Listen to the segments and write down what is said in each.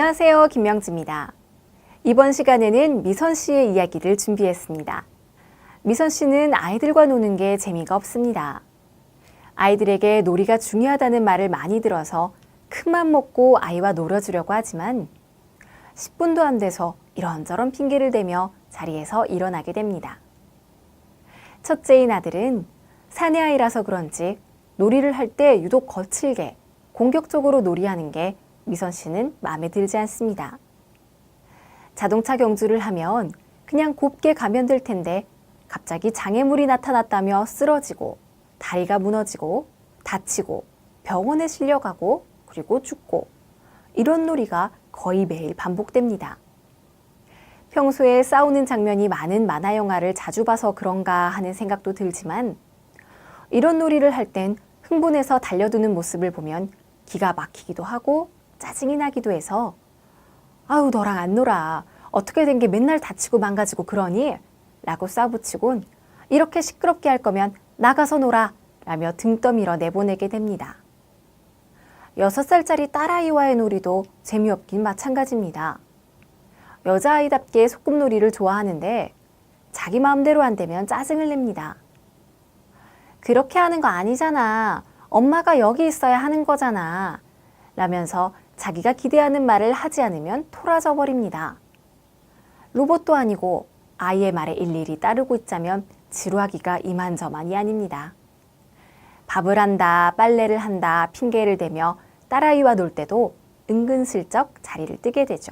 안녕하세요. 김명지입니다. 이번 시간에는 미선 씨의 이야기를 준비했습니다. 미선 씨는 아이들과 노는 게 재미가 없습니다. 아이들에게 놀이가 중요하다는 말을 많이 들어서 큰맘 먹고 아이와 놀아주려고 하지만 10분도 안 돼서 이런저런 핑계를 대며 자리에서 일어나게 됩니다. 첫째인 아들은 사내 아이라서 그런지 놀이를 할 때 유독 거칠게 공격적으로 놀이하는 게 미선 씨는 마음에 들지 않습니다. 자동차 경주를 하면 그냥 곱게 가면 될 텐데 갑자기 장애물이 나타났다며 쓰러지고 다리가 무너지고 다치고 병원에 실려가고 그리고 죽고 이런 놀이가 거의 매일 반복됩니다. 평소에 싸우는 장면이 많은 만화 영화를 자주 봐서 그런가 하는 생각도 들지만 이런 놀이를 할 땐 흥분해서 달려드는 모습을 보면 기가 막히기도 하고 짜증이 나기도 해서 아우 너랑 안 놀아. 어떻게 된 게 맨날 다치고 망가지고 그러니? 라고 싸붙이곤 이렇게 시끄럽게 할 거면 나가서 놀아 라며 등 떠밀어 내보내게 됩니다. 6살짜리 딸아이와의 놀이도 재미없긴 마찬가지입니다. 여자아이답게 소꿉놀이를 좋아하는데 자기 마음대로 안 되면 짜증을 냅니다. 그렇게 하는 거 아니잖아. 엄마가 여기 있어야 하는 거잖아. 라면서 자기가 기대하는 말을 하지 않으면 토라져 버립니다. 로봇도 아니고 아이의 말에 일일이 따르고 있자면 지루하기가 이만저만이 아닙니다. 밥을 한다, 빨래를 한다, 핑계를 대며 딸아이와 놀 때도 은근슬쩍 자리를 뜨게 되죠.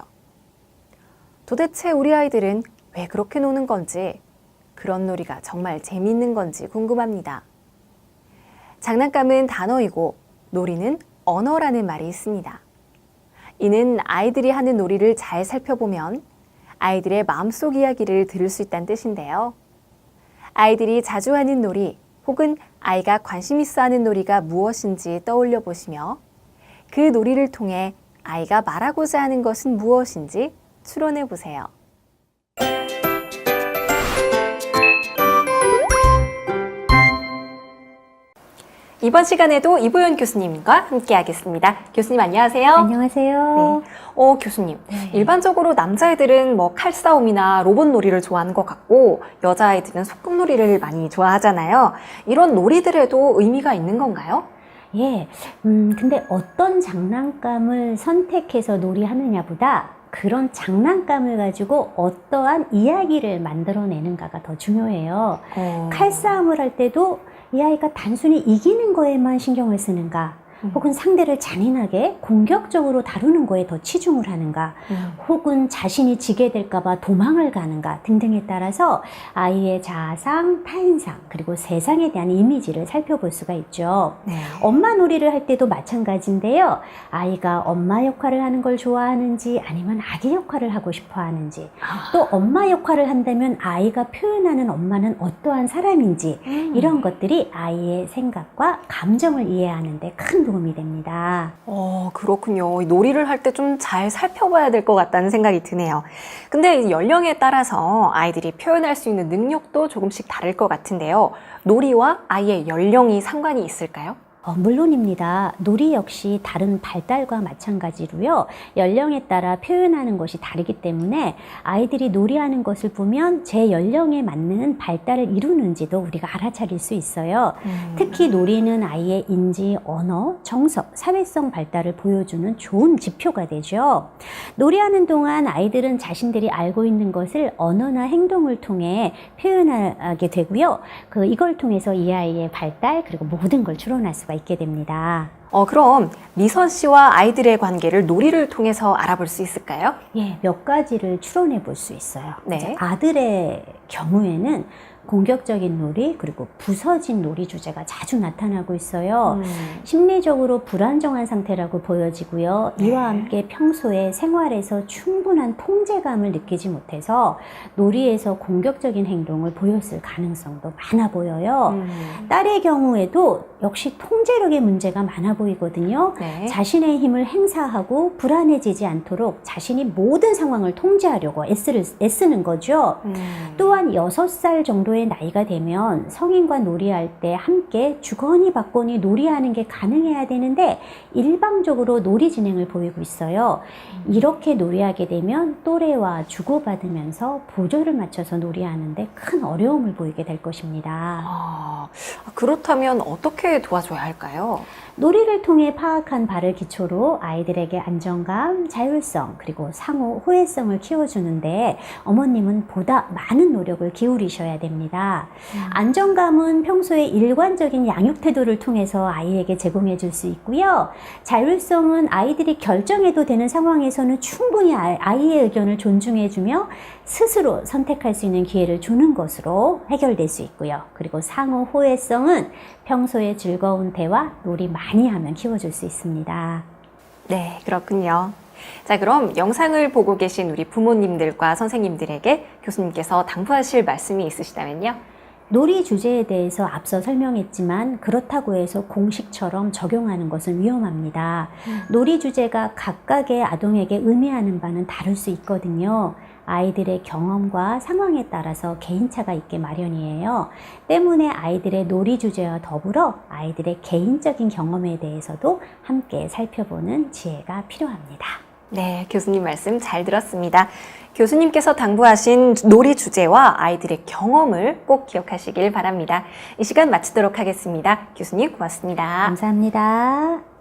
도대체 우리 아이들은 왜 그렇게 노는 건지, 그런 놀이가 정말 재미있는 건지 궁금합니다. 장난감은 단어이고 놀이는 언어라는 말이 있습니다. 이는 아이들이 하는 놀이를 잘 살펴보면 아이들의 마음속 이야기를 들을 수 있다는 뜻인데요. 아이들이 자주 하는 놀이 혹은 아이가 관심 있어 하는 놀이가 무엇인지 떠올려 보시며 그 놀이를 통해 아이가 말하고자 하는 것은 무엇인지 추론해 보세요. 이번 시간에도 이보연 교수님과 함께 하겠습니다. 교수님 안녕하세요. 안녕하세요. 네. 교수님, 일반적으로 남자애들은 칼싸움이나 로봇 놀이를 좋아하는 것 같고 여자아이들은 소꿉놀이를 많이 좋아하잖아요. 이런 놀이들에도 의미가 있는 건가요? 예, 근데 어떤 장난감을 선택해서 놀이하느냐보다 그런 장난감을 가지고 어떠한 이야기를 만들어내는가가 더 중요해요. 칼싸움을 할 때도 이 아이가 단순히 이기는 거에만 신경을 쓰는가, 혹은 상대를 잔인하게 공격적으로 다루는 거에 더 치중을 하는가, 혹은 자신이 지게 될까봐 도망을 가는가 등등에 따라서 아이의 자아상, 타인상, 그리고 세상에 대한 이미지를 살펴볼 수가 있죠. 네. 엄마 놀이를 할 때도 마찬가지인데요. 아이가 엄마 역할을 하는 걸 좋아하는지 아니면 아기 역할을 하고 싶어 하는지, 또 엄마 역할을 한다면 아이가 표현하는 엄마는 어떠한 사람인지, 이런 것들이 아이의 생각과 감정을 이해하는 데 큰 도움이 됩니다. 그렇군요. 놀이를 할 때 좀 잘 살펴봐야 될 것 같다는 생각이 드네요. 근데 연령에 따라서 아이들이 표현할 수 있는 능력도 조금씩 다를 것 같은데요. 놀이와 아이의 연령이 상관이 있을까요? 물론입니다. 놀이 역시 다른 발달과 마찬가지로요. 연령에 따라 표현하는 것이 다르기 때문에 아이들이 놀이하는 것을 보면 제 연령에 맞는 발달을 이루는지도 우리가 알아차릴 수 있어요. 특히 놀이는 아이의 인지, 언어, 정서, 사회성 발달을 보여주는 좋은 지표가 되죠. 놀이하는 동안 아이들은 자신들이 알고 있는 것을 언어나 행동을 통해 표현하게 되고요. 이걸 통해서 이 아이의 발달 그리고 모든 걸 추론할 수가 있게 됩니다. 그럼 미선 씨와 아이들의 관계를 놀이를 통해서 알아볼 수 있을까요? 예, 몇 가지를 추론해 볼 수 있어요. 네. 아들의 경우에는 공격적인 놀이 그리고 부서진 놀이 주제가 자주 나타나고 있어요. 심리적으로 불안정한 상태라고 보여지고요. 이와 함께 평소에 생활에서 충분한 통제감을 느끼지 못해서 놀이에서 공격적인 행동을 보였을 가능성도 많아 보여요. 딸의 경우에도 역시 통제력의 문제가 많아 보이거든요. 네. 자신의 힘을 행사하고 불안해지지 않도록 자신이 모든 상황을 통제하려고 애쓰는 거죠. 또한 6살 정도 정도의 나이가 되면 성인과 놀이할 때 함께 주거니 받거니 놀이하는 게 가능해야 되는데 일방적으로 놀이 진행을 보이고 있어요. 이렇게 놀이하게 되면 또래와 주고받으면서 보조를 맞춰서 놀이하는데 큰 어려움을 보이게 될 것입니다. 그렇다면 어떻게 도와줘야 할까요? 놀이를 통해 파악한 바를 기초로 아이들에게 안정감, 자율성, 그리고 상호 호혜성을 키워주는데 어머님은 보다 많은 노력을 기울이셔야 됩니다. 안정감은 평소에 일관적인 양육 태도를 통해서 아이에게 제공해 줄 수 있고요. 자율성은 아이들이 결정해도 되는 상황에서는 충분히 아이의 의견을 존중해주며 스스로 선택할 수 있는 기회를 주는 것으로 해결될 수 있고요. 그리고 상호 호혜성은 평소에 즐거운 대화, 놀이 많이 하면 키워줄 수 있습니다. 네, 그렇군요. 자, 그럼 영상을 보고 계신 우리 부모님들과 선생님들에게 교수님께서 당부하실 말씀이 있으시다면요? 놀이 주제에 대해서 앞서 설명했지만 그렇다고 해서 공식처럼 적용하는 것은 위험합니다. 놀이 주제가 각각의 아동에게 의미하는 바는 다를 수 있거든요. 아이들의 경험과 상황에 따라서 개인차가 있게 마련이에요. 때문에 아이들의 놀이 주제와 더불어 아이들의 개인적인 경험에 대해서도 함께 살펴보는 지혜가 필요합니다. 네, 교수님 말씀 잘 들었습니다. 교수님께서 당부하신 놀이 주제와 아이들의 경험을 꼭 기억하시길 바랍니다. 이 시간 마치도록 하겠습니다. 교수님 고맙습니다. 감사합니다.